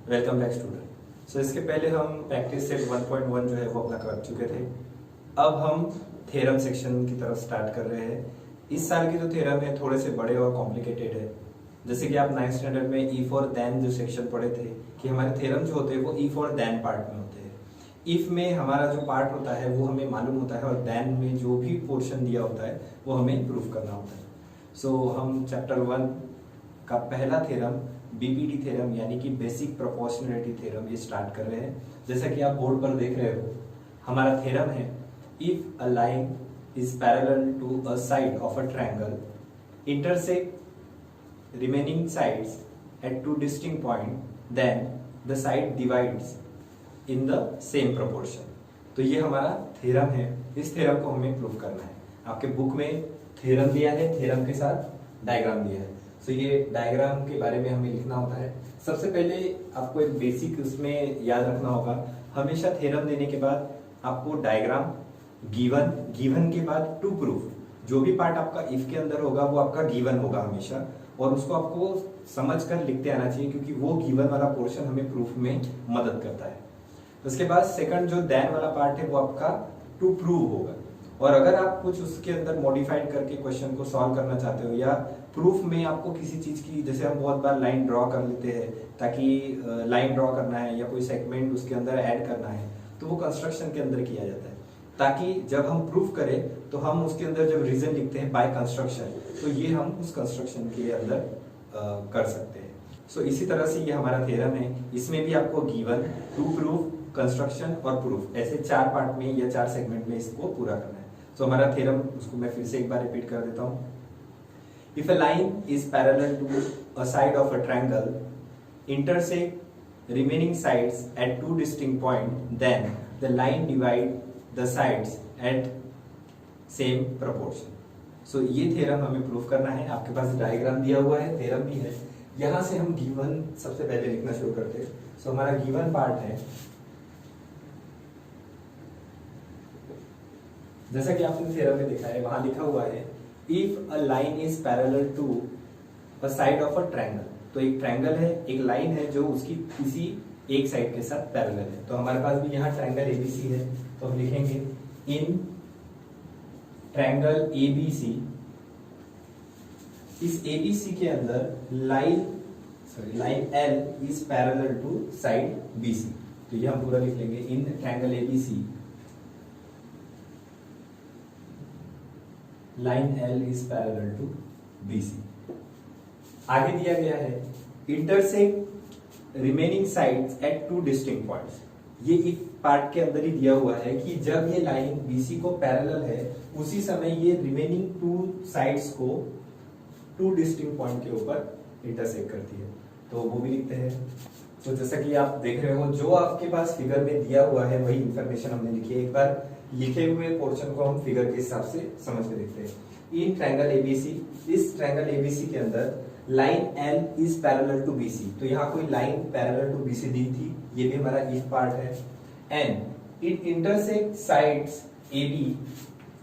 Welcome back student. सो इसके पहले हम प्रैक्टिस सेट 1.1 जो है वो अपना कर चुके थे। अब हम थ्योरम सेक्शन की तरफ स्टार्ट कर रहे हैं। इस साल के जो थ्योरम है थोड़े से बड़े और कॉम्प्लिकेटेड है। जैसे कि आप 9th स्टैंडर्ड में इफ और देन जो सेक्शन पढ़े थे कि हमारे थ्योरम जो होते हैं वो इफ और देन पार्ट में होते हैं। इफ में हमारा जो पार्ट होता है वो हमें मालूम होता है और देन में जो भी पोर्शन दिया होता है वो हमें प्रूफ करना होता है। सो हम चैप्टर 1 का पहला थ्योरम बीपीटी थ्योरम यानी कि बेसिक प्रोपोर्शनलिटी थ्योरम ये स्टार्ट कर रहे हैं। जैसा कि आप बोर्ड पर देख रहे हो, हमारा थ्योरम है if a line is parallel to a side of a triangle intersect remaining sides at two distinct points then the side divides in the same proportion। तो ये हमारा थ्योरम है। इस थ्योरम को हमें प्रूव करना है। आपके बुक में थ्योरम दिया है, थ्योरम के साथ डायग्राम दिया है। सो ये डायग्राम के बारे में हमें लिखना होता है। सबसे पहले आपको एक बेसिक उसमें याद रखना होगा, हमेशा थ्योरम देने के बाद आपको डायग्राम गिवन के बाद टू प्रूफ, जो भी पार्ट आपका इफ के अंदर होगा वो आपका गिवन होगा हमेशा, और उसको आपको समझकर लिखते आना चाहिए क्योंकि वो गिवन वाला पोर्शन हमें प्रूफ में मदद करता है। उसके बाद सेकंड जो देन वाला पार्ट है वो आपका टू प्रूव होगा। और अगर आप कुछ उसके अंदर मॉडिफाइड करके क्वेश्चन को सॉल्व करना चाहते हो या प्रूफ में आपको किसी चीज की, जैसे हम बहुत बार लाइन ड्रॉ कर लेते हैं ताकि लाइन ड्रॉ करना है या कोई सेगमेंट उसके अंदर ऐड करना है, तो वो कंस्ट्रक्शन के अंदर किया जाता है ताकि जब हम प्रूफ करें तो हम उसके अंदर जब रीजन लिखते हैं बाय कंस्ट्रक्शन, तो ये हम उस कंस्ट्रक्शन के अंदर कर सकते हैं। सो इसी तरह से ये हमारा थ्योरम है। इसमें भी आपको गिवन, टू प्रूफ, कंस्ट्रक्शन और प्रूफ, ऐसे 4 पार्ट में या 4 सेगमेंट में इसको पूरा करना है। सो हमारा थ्योरम, उसको मैं फिर से एक बार रिपीट कर देता हूँ। If a line is parallel to a side of a triangle intersect remaining sides at two distinct points then the line divide the sides at same proportion। so ये थ्योरम हमें प्रूफ करना है। आपके पास diagram दिया हुआ है, theorem भी है। यहां से हम गिवन सबसे पहले लिखना शुरू करते हैं। सो हमारा गिवन पार्ट है, जैसा कि आपने थ्योरम में देखा है, वहां लिखा हुआ है if a line is parallel to a side of a triangle. तो एक ट्रायंगल है, एक लाइन है जो उसकी किसी एक साइड के साथ पैरेलल है। तो हमारे पास भी यहाँ ट्रायंगल एबीसी है, तो हम लिखेंगे इन ट्रायंगल एबीसी, इस एबीसी के अंदर line L is parallel to side BC. तो ये हम पूरा लिख लेंगे in triangle ABC line L is parallel to BC. आगे दिया गया है intersect remaining sides at two distinct points. ये इफ पार्ट के अंदर ही दिया हुआ है कि जब ये लाइन बीसी को पैरेलल है उसी समय ये रिमेनिंग 2 साइड्स को 2 डिस्टिंक्ट पॉइंट के ऊपर इंटरसेक्ट करती है। तो वो भी लिखते हैं। तो जैसा कि आप देख रहे हो, जो आपके पास फिगर में दिया हुआ है वही इंफॉर्मेशन हमने लिखी है। एक बार लिखे हुए पोर्शन को हम फिगर के हिसाब से समझ के देखते हैं। इन ट्रायंगल एबीसी, इस ट्रायंगल एबीसी के अंदर line L is parallel to BC. तो यहाँ कोई लाइन पैरेलल टू बीसी दी थी, ये भी हमारा इफ पार्ट है। And it intersect sides AB,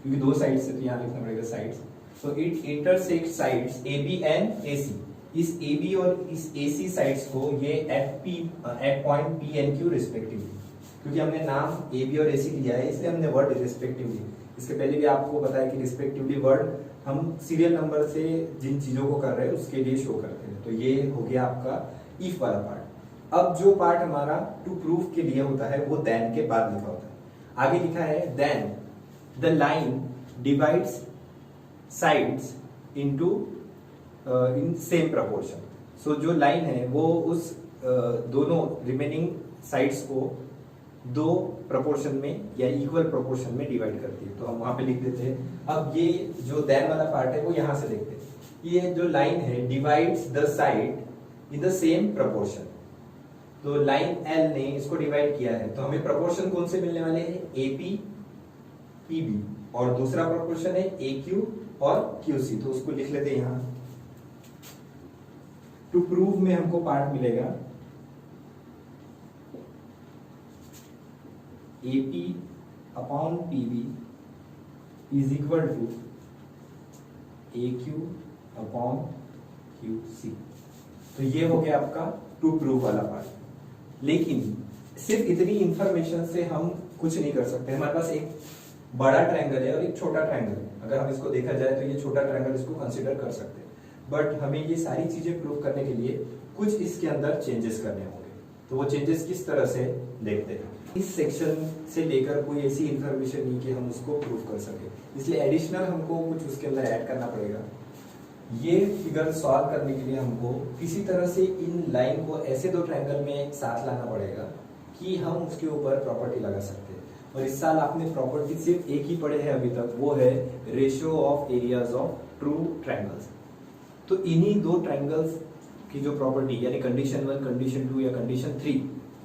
क्योंकि 2 साइड से तो यहाँ लिखना पड़ेगा साइड्स। तो it intersect sides AB and AC. इस एबी और इस एसी साइड्स को ये at point P and Q respectively, क्योंकि हमने नाम एबी और एसी लिया है इसलिए हमने वर्ड रिस्पेक्टिवली, इसके पहले भी आपको पता है कि रिस्पेक्टिवली वर्ड हम सीरियल नंबर से जिन चीजों को कर रहे हैं उसके लिए शो करते हैं। तो ये हो गया आपका इफ वाला पार्ट। अब जो पार्ट हमारा टू प्रूफ के लिए होता है वो देन के बाद लिखा होता है। आगे लिखा है then the line divides sides into in same proportion. So जो लाइन है वो उस दोनों रिमेनिंग साइड्स को 2 प्रोपोर्शन में या इक्वल प्रोपोर्शन में डिवाइड करती है। तो हम वहां पे लिख देते हैं। अब ये जो देन वाला पार्ट है वो यहां से देखते हैं। ये जो लाइन है divides the side in the same proportion. तो लाइन एल ने इसको डिवाइड किया है, तो हमें प्रोपोर्शन कौन से मिलने वाले हैं? एपी पीबी, और दूसरा प्रोपोर्शन है एक्यू और क्यूसी। तो उसको लिख लेते हैं यहां। टू प्रूव में हमको पार्ट मिलेगा AP upon PB is equal to AQ upon QC। तो ये हो गया आपका टू प्रूव वाला पार्ट। लेकिन सिर्फ इतनी इंफॉर्मेशन से हम कुछ नहीं कर सकते। हमारे पास एक बड़ा ट्रायंगल है और एक छोटा ट्रायंगल है। अगर हम इसको देखा जाए तो ये छोटा ट्रायंगल इसको कंसीडर कर सकते हैं, बट हमें ये सारी चीजें प्रूव करने के लिए कुछ इसके अंदर चेंजेस करने होंगे। तो वो चेंजेस किस तरह से देखते हैं। इस सेक्शन से लेकर कोई ऐसी इंफॉर्मेशन नहीं कि हम उसको प्रूव कर सके, इसलिए एडिशनल हमको कुछ उसके अंदर ऐड करना पड़ेगा। ये फिगर सॉल्व करने के लिए हमको किसी तरह से इन लाइन को ऐसे दो ट्रायंगल में साथ लाना पड़ेगा कि हम उसके ऊपर प्रॉपर्टी लगा सकते हैं। और इस साल आपने प्रॉपर्टी सिर्फ एक ही पढ़े हैं अभी तक, वो है ratio of areas of true triangles. तो इन्हीं दो ट्रायंगल्स की जो प्रॉपर्टी यानी कंडीशन 1, कंडीशन 2 या कंडीशन 3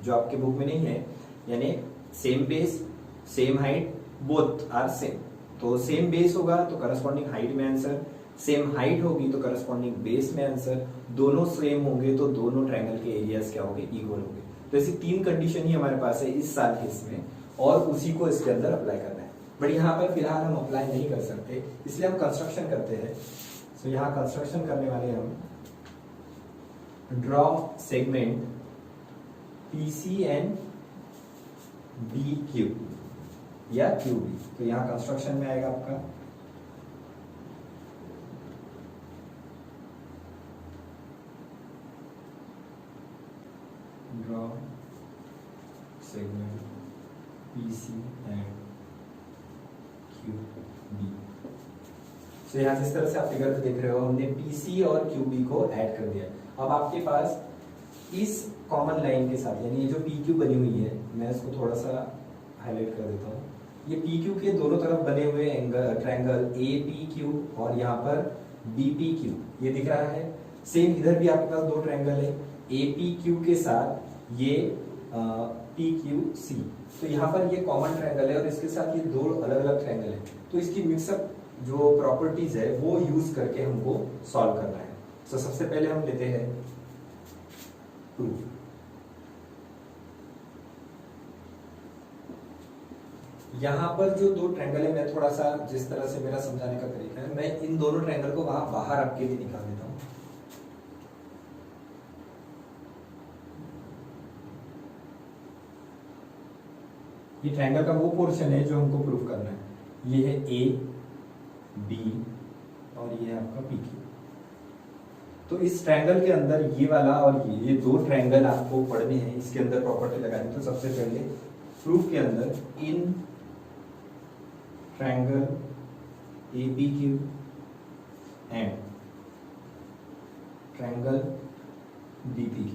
जो आपके बुक में नहीं है, यानी same base same height both are same. तो सेम बेस होगा तो करस्पॉन्डिंग हाइट में आंसर, सेम हाइट होगी तो करस्पॉन्डिंग बेस में आंसर, दोनों सेम होंगे तो दोनों ट्रायंगल के एरियाज क्या होंगे, इक्वल होंगे। तो ऐसी 3 कंडीशन ही हमारे पास है इस साल के इसमें, और उसी को इसके अंदर अप्लाई करना है। बट यहाँ पर फिलहाल हम अप्लाई नहीं कर सकते, इसलिए हम कंस्ट्रक्शन करते हैं। तो यहाँ कंस्ट्रक्शन करने वाले हम draw segment PC and BQ या QB। तो यहाँ कंस्ट्रक्शन में आएगा आपका draw segment PC and QB। तो यहाँ जिस तरह से आप फिगर पे देख रहे हो, हमने PC और QB को ऐड कर दिया। अब आपके पास इस कॉमन लाइन के साथ, यानी ये जो PQ बनी हुई है, मैं इसको थोड़ा सा हाईलाइट कर देता हूँ। ये PQ के दोनों तरफ बने हुए एंगल ट्रायंगल APQ और यहाँ पर BPQ ये दिख रहा है। सेम इधर भी आपके पास दो ट्रायंगल है APQ के साथ ये PQC। तो यहाँ पर ये कॉमन ट्रायंगल है और इसके साथ ये दो अलग अलग ट्रायंगल है। तो इसकी मिक्सअप जो प्रॉपर्टीज है वो यूज करके हमको सॉल्व करना है। तो सबसे पहले हम लेते हैं प्रूफ। यहां पर जो दो ट्रायंगल है, मैं थोड़ा सा जिस तरह से मेरा समझाने का तरीका है, मैं इन दोनों ट्रायंगल को वहां बाहर आपके लिए निकाल देता हूं। ये ट्रायंगल का वो पोर्शन है जो हमको प्रूफ करना है। ये है A B और ये है आपका PQ। तो इस ट्रायंगल के अंदर ये वाला और ये दो ट्रायंगल आपको पढ़ने हैं, इसके अंदर प्रॉपर्टी लगानी। तो सबसे पहले प्रूफ के अंदर इन triangle APQ and triangle BPQ,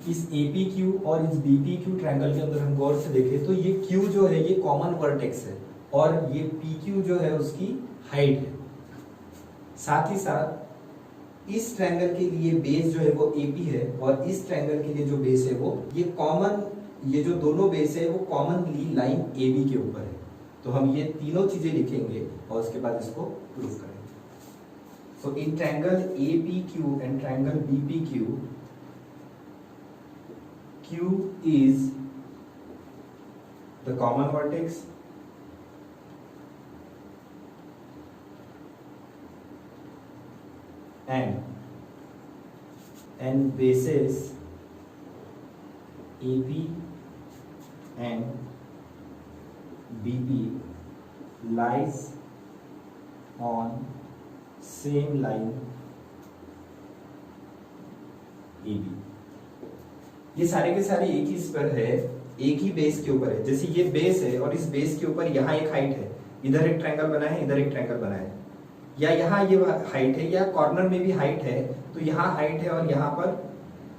इस APQ और इस BPQ ट्रायंगल के अंदर हम गौर से देखें तो ये Q जो है ये कॉमन वर्टेक्स है और ये PQ जो है उसकी हाइट है। साथ ही साथ इस ट्रायंगल के लिए बेस जो है वो AP है और इस ट्रायंगल के लिए जो बेस है वो ये कॉमन, ये जो दोनों बेस है वो कॉमनली लाइन AB के ऊपर है। तो हम ये तीनों चीजें लिखेंगे और उसके बाद इसको प्रूफ करेंगे। So in triangle APQ and triangle BPQ, Q is the common vertex and bases AP and BP lies on same line AB। ये सारे के सारे एक ही पर है, एक ही बेस के ऊपर है। जैसे ये बेस है और इस बेस के ऊपर यहाँ एक हाइट है, इधर एक ट्रायंगल बना है, इधर एक ट्रायंगल बना है, या यहाँ ये हाइट है या कॉर्नर में भी हाइट है, तो यहाँ हाइट है और यहाँ पर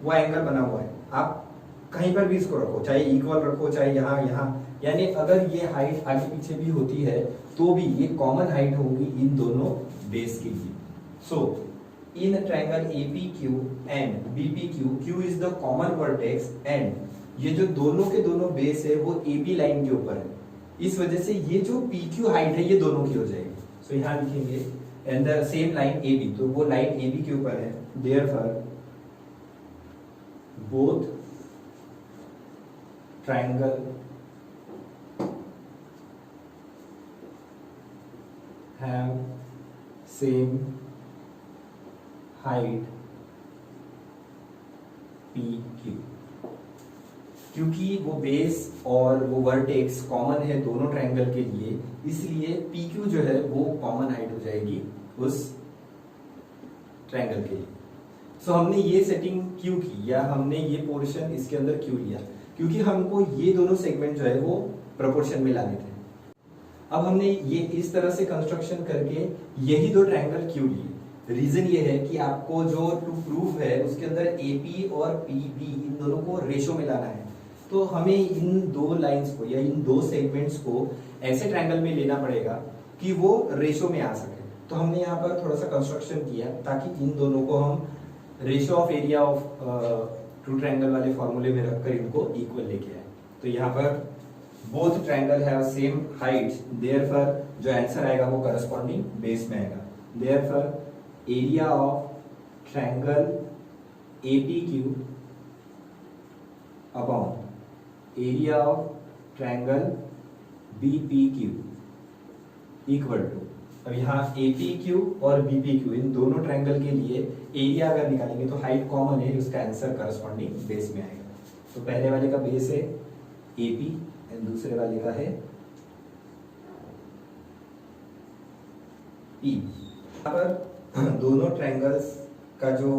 वो एंगल बना हुआ है। आप कहीं पर भी इसको रखो, चाहे इक्वल रखो चाहे यहाँ यहाँ, यानी अगर ये हाइट आगे पीछे भी होती है तो भी ये कॉमन हाइट होगी इन दोनों बेस के लिए। सो in a triangle APQ and BPQ, Q is the common vertex and ये जो दोनों के दोनों बेस है वो AB लाइन के ऊपर है। इस वजह से ये जो PQ हाइट है ये दोनों की हो जाएगी। सो यहाँ लिखेंगे and the same line AB, तो वो लाइन AB के ऊपर है। Therefore both triangle have same height P Q. क्योंकि वो बेस और वो वर्टेक्स कॉमन है दोनों ट्रायंगल के लिए, इसलिए पी क्यू जो है वो कॉमन हाइट हो जाएगी उस ट्रायंगल के लिए। सो हमने ये सेटिंग क्यों की, या हमने ये पोर्शन इसके अंदर क्यों लिया, क्योंकि हमको ये दोनों सेगमेंट जो है वो प्रोपोर्शन में लाने थे। अब हमने ये इस तरह से कंस्ट्रक्शन करके यही दो ट्रायंगल क्यों लिए, रीजन ये है कि आपको जो टू प्रूफ है उसके अंदर एपी और पीबी इन दोनों को रेशो में लाना है। तो हमें इन दो लाइंस को या इन दो सेगमेंट्स को ऐसे ट्रायंगल में लेना पड़ेगा कि वो रेशो में आ सके। तो हमने यहाँ पर थोड़ा सा कंस्ट्रक्शन किया ताकि इन दोनों को हम ratio of area of two triangle वाले फॉर्मूले में रखकर इनको इक्वल लेके आए। तो यहाँ पर both triangle have same heights, therefore जो आंसर आएगा वो करस्पॉन्डिंग बेस में आएगा। Therefore area of triangle APQ upon area of triangle BPQ equal to, अब यहाँ APQ और BPQ इन दोनों ट्रायंगल के लिए एरिया अगर निकालेंगे तो हाइट कॉमन है, उसका आंसर करस्पॉन्डिंग बेस में आएगा। तो पहले वाले का बेस है AP एंड दूसरे वाले का है P। यहाँ पर दोनों ट्रायंगल्स का जो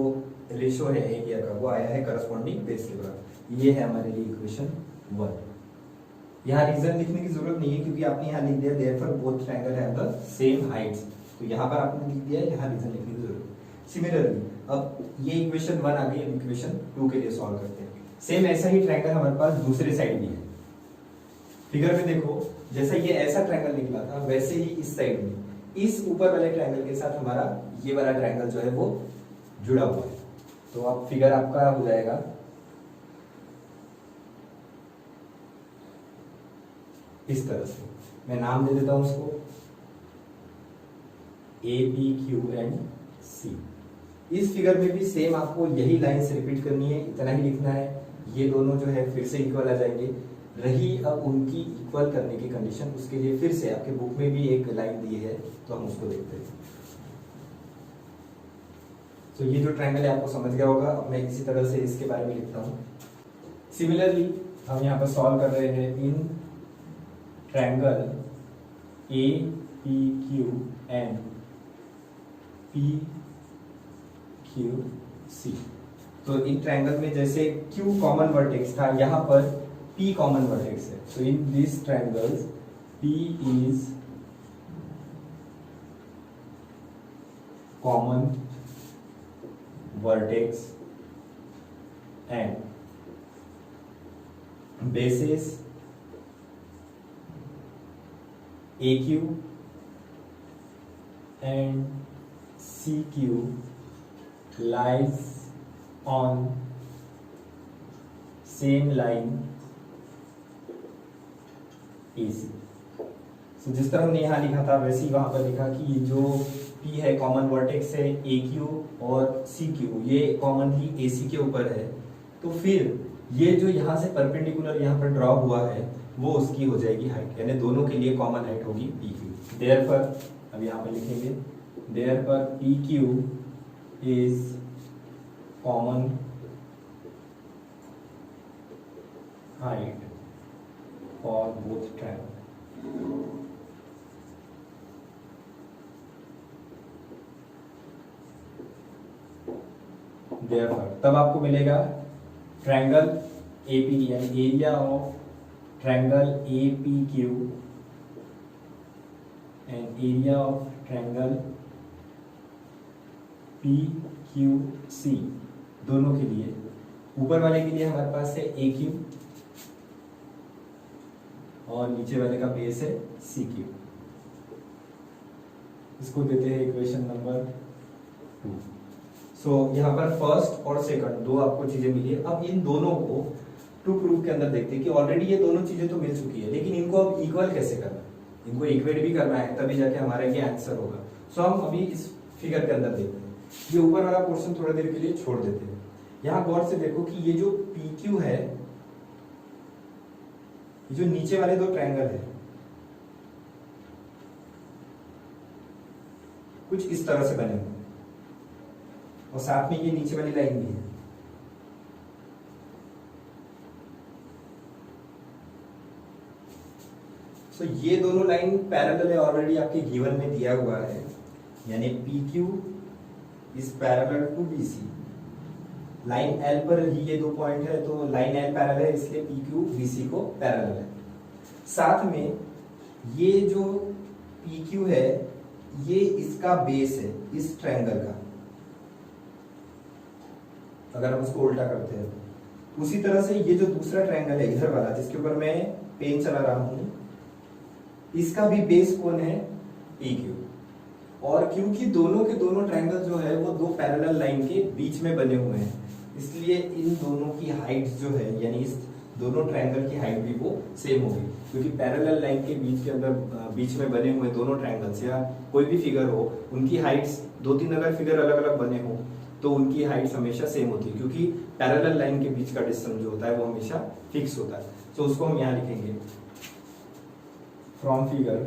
रेशो है एरिया का वो आया है करस्पॉन्डिंग बेस के बराबर। ये है हमारे लिए इक्वेशन 1। यहाँ रीजन लिखने की जरूरत नहीं है क्योंकि आपने यहाँ लिख दिया therefore both triangle have the same Heights, तो यहाँ पर आपने लिख दिया, यहाँ रीजन लिखने की जरूरत है। सिमिलरली अब ये इक्वेशन 1 आ गई, अब इक्वेशन 2 के लिए सॉल्व करते हैं। सेम ऐसा ही ट्रायंगल हमारे पास दूसरे साइड भी है। फिगर में देखो जैसा ये ऐसा ट्रायंगल निकला था वैसे ही इस साइड में इस ऊपर वाले ट्रायंगल के साथ हमारा ये वाला ट्रायंगल जो है वो जुड़ा हुआ है। तो अब फिगर आपका हो जाएगा इस तरह से, मैं नाम दे देता हूं उसको APQ एंड C। इस फिगर में भी सेम आपको यही लाइंस रिपीट करनी है, इतना ही लिखना है। ये दोनों जो है फिर से इक्वल आ जाएंगे। रही अब उनकी इक्वल करने की कंडीशन, उसके लिए फिर से आपके बुक में भी एक लाइन दी है तो हम उसको देखते हैं। तो ये जो ट्रायंगल है आपको समझ गया होगा। अब मैं इसी तरह से इसके बारे में लिखता हूं। सिमिलरली हम यहाँ पर सॉल्व कर रहे हैं in triangle APQ and PQC। तो इन ट्रायंगल में जैसे Q कॉमन वर्टेक्स था, यहाँ पर P कॉमन वर्टेक्स है। तो in this triangles P is common vertex and basis AQ and CQ lies on same line AC। so, जिस तरह हमने यहाँ लिखा था वैसे ही वहां पर लिखा कि जो P है कॉमन वर्टेक्स है AQ और CQ ये कॉमनली AC के ऊपर है। तो फिर ये जो यहाँ से परपेंडिकुलर यहाँ पर ड्रॉ हुआ है वो उसकी हो जाएगी हाइट, यानी दोनों के लिए कॉमन हाइट होगी PQ। देयरफॉर अब यहाँ पर लिखेंगे therefore PQ is common height for both triangle. Therefore तब आपको मिलेगा ट्रायंगल APD यानी area of triangle APQ and area of triangle PQC दोनों के लिए। ऊपर वाले के लिए हमारे पास है AQ और नीचे वाले का बेस है CQ। इसको देते हैं इक्वेशन नंबर 2। सो यहाँ पर फर्स्ट और सेकंड दो आपको चीजें मिली है। अब इन दोनों को टू प्रूफ के अंदर देखते हैं कि ऑलरेडी ये दोनों चीजें तो मिल चुकी है, लेकिन इनको अब इक्वल कैसे करना है, इनको इक्वेट भी करना है, तभी जाके हमारा ये आंसर होगा। सो हम अभी इस फिगर के अंदर देखते हैं। ये ऊपर वाला पोर्शन थोड़ा देर के लिए छोड़ देते हैं। यहाँ गौर से देखो कि ये जो PQ है, ये जो नीचे वाले दो ट्रायंगल है कुछ इस तरह से बने हुए और साथ में ये नीचे वाली लाइन भी है। सो ये दोनों लाइन पैरेलल है, ऑलरेडी आपके गिवन में दिया हुआ है, यानी PQ is parallel to BC। Line L पर ही ये दो पॉइंट है, तो लाइन L पैरेलल है, इसलिए PQ BC को पैरेलल है। साथ में ये जो PQ है ये इसका बेस है इस ट्रायंगल का, अगर हम उसको उल्टा करते हैं तो। उसी तरह से ये जो दूसरा ट्रायंगल है इधर वाला, जिसके ऊपर मैं पेन चला रहा हूं, इसका भी बेस कौन है? PQ। और क्योंकि दोनों के दोनों ट्रायंगल जो है वो दो पैरेलल लाइन के बीच में बने हुए हैं, इसलिए इन दोनों की हाइट जो है, यानी इस दोनों ट्रायंगल की हाइट भी वो सेम होगी, क्योंकि पैरेलल लाइन के बीच के अंदर बीच में बने हुए दोनों ट्रायंगल्स या कोई भी फिगर हो, उनकी हाइट्स दो तीन अगर फिगर अलग अलग बने हो तो उनकी हाइट्स हमेशा सेम होती है, क्योंकि पैरेलल लाइन के बीच का डिस्टेंस जो होता है वो हमेशा फिक्स होता है। तो उसको हम यहाँ लिखेंगे फ्रॉम फिगर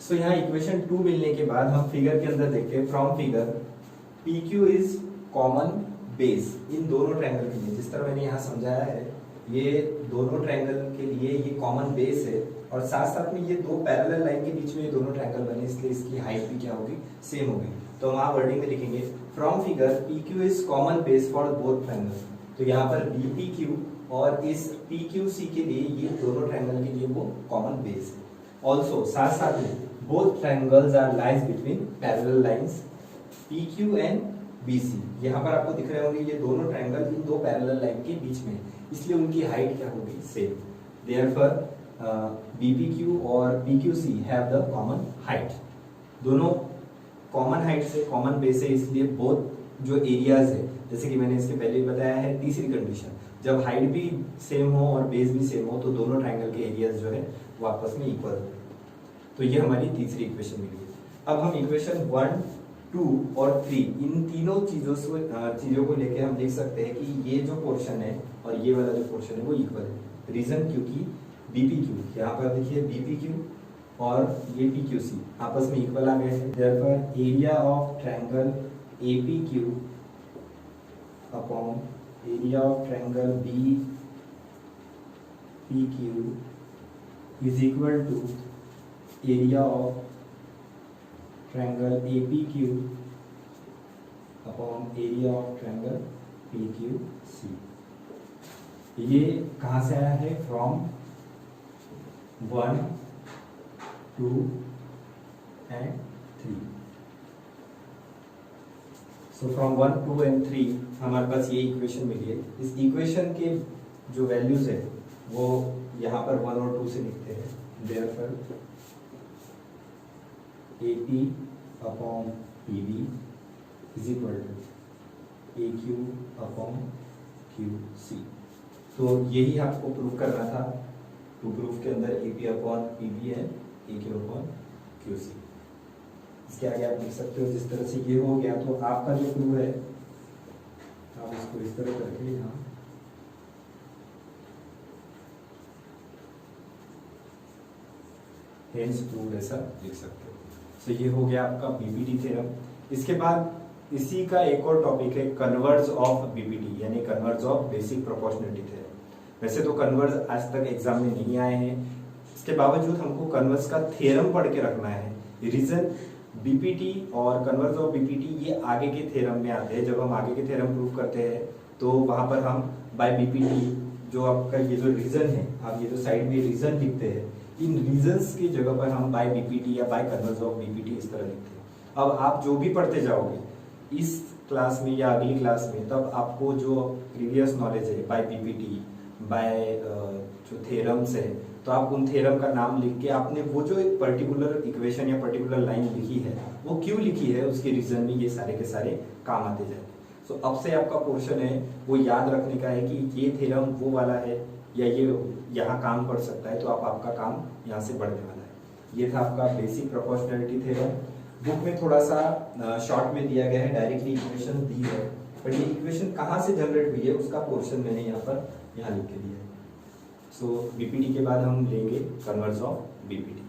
सो यहाँ इक्वेशन 2 मिलने के बाद हम फिगर के अंदर देखते हैं, from figure PQ is common base in दोनों ट्रायंगल के लिए। जिस तरह मैंने यहाँ समझाया है, ये दोनों ट्रायंगल के लिए ये कॉमन बेस है, और साथ साथ में ये दो पैरेलल लाइन के बीच में ये दोनों ट्रायंगल बने, इसलिए इसकी हाइट भी क्या होगी? सेम होगी। तो हम वहाँ वर्डिंग में लिखेंगे from figure PQ is common base for both triangle. तो यहाँ पर BPQ और इस PQC के लिए ये दोनों ट्रायंगल के लिए वो कॉमन बेस है। ऑल्सो साथ साथ में both triangles are lies between parallel lines PQ and BC। यहाँ पर आपको दिख रहे होंगे ये दोनों ट्रायंगल इन दो पैरेलल लाइन के बीच में, इसलिए उनकी हाइट क्या होगी? सेम। देयरफॉर BPQ और PQC have the common height. दोनों कॉमन हाइट से कॉमन बेस है, इसलिए बोथ जो एरियाज है, जैसे कि मैंने इसके पहले भी बताया है, तीसरी कंडीशन जब हाइट भी सेम हो और बेस भी सेम हो तो दोनों ट्रायंगल के एरियाज जो है वो आपस में इक्वल हो। तो ये हमारी तीसरी इक्वेशन मिली है। अब हम इक्वेशन 1, 2 और 3 इन तीनों चीजों को लेके हम लिख सकते हैं कि ये जो पोर्शन है और ये वाला जो पोर्शन है वो इक्वल है। रीजन क्योंकि BPQ, यहाँ पर देखिए BPQ और ये PQC आपस में इक्वल आ गए हैं। Therefore area of triangle APQ upon area of triangle BPQ is equal to area of triangle APQ upon area of triangle PQC। ये कहाँ से आया है? From 1, 2 and 3। So from 1, 2 and 3 हमारे पास ये इक्वेशन मिली है। इस इक्वेशन के जो वैल्यूज है वो यहाँ पर 1 और 2 से लिखते हैं। Therefore AP upon PB is equal to AQ upon QC। तो यही आपको प्रूव करना था। टू प्रूफ के अंदर AP अपॉन PB है, AQ अपॉन QC। इसके आगे आप लिख सकते हो, जिस तरह से ये हो गया तो आपका जो प्रूफ है आप इसको इस तरह करके यहाँ हेंस प्रूव ऐसा लिख सकते हो। तो ये हो गया आपका BPT थ्योरम। इसके बाद इसी का एक और टॉपिक है कन्वर्ज ऑफ BPT, यानी converse of basic proportionality theorem. वैसे तो कन्वर्ज आज तक एग्जाम में नहीं आए हैं, इसके बावजूद हमको कन्वर्ज का थ्योरम पढ़ के रखना है। रीजन BPT और कन्वर्ज ऑफ BPT ये आगे के थ्योरम में आते हैं। जब हम आगे के थ्योरम प्रूव करते हैं तो वहां पर हम बाय BPT जो आपका ये जो रीजन है, आप ये जो साइड में रीजन लिखते हैं, इन रीजंस की जगह पर हम बाय BPT या बाय कन्वर्ज ऑफ BPT इस तरह लिखते हैं। अब आप जो भी पढ़ते जाओगे इस क्लास में या अगली क्लास में, तब आपको जो प्रीवियस नॉलेज है बाय BPT, बाय जो थ्योरम्स है, तो आप उन थ्योरम का नाम लिख के आपने वो जो एक पर्टिकुलर इक्वेशन या पर्टिकुलर लाइन लिखी है वो क्यों लिखी है, उसके रीजन में ये सारे के सारे काम आते जाएंगे। सो अब से आपका पोर्शन है वो याद रखने का है कि ये थ्योरम वो वाला है या ये यहाँ काम पड़ सकता है, तो आपका काम यहाँ से बढ़ने वाला है। ये था आपका बेसिक प्रोपोर्शनलिटी थ्योरम। बुक में थोड़ा सा शॉर्ट में दिया गया है, डायरेक्टली इक्वेशन दी है, बट ये इक्वेशन कहाँ से जनरेट हुई है उसका पोर्शन मैंने यहाँ लिख के दिया है। सो BPT के बाद हम लेंगे कन्वर्ज ऑफ BPT।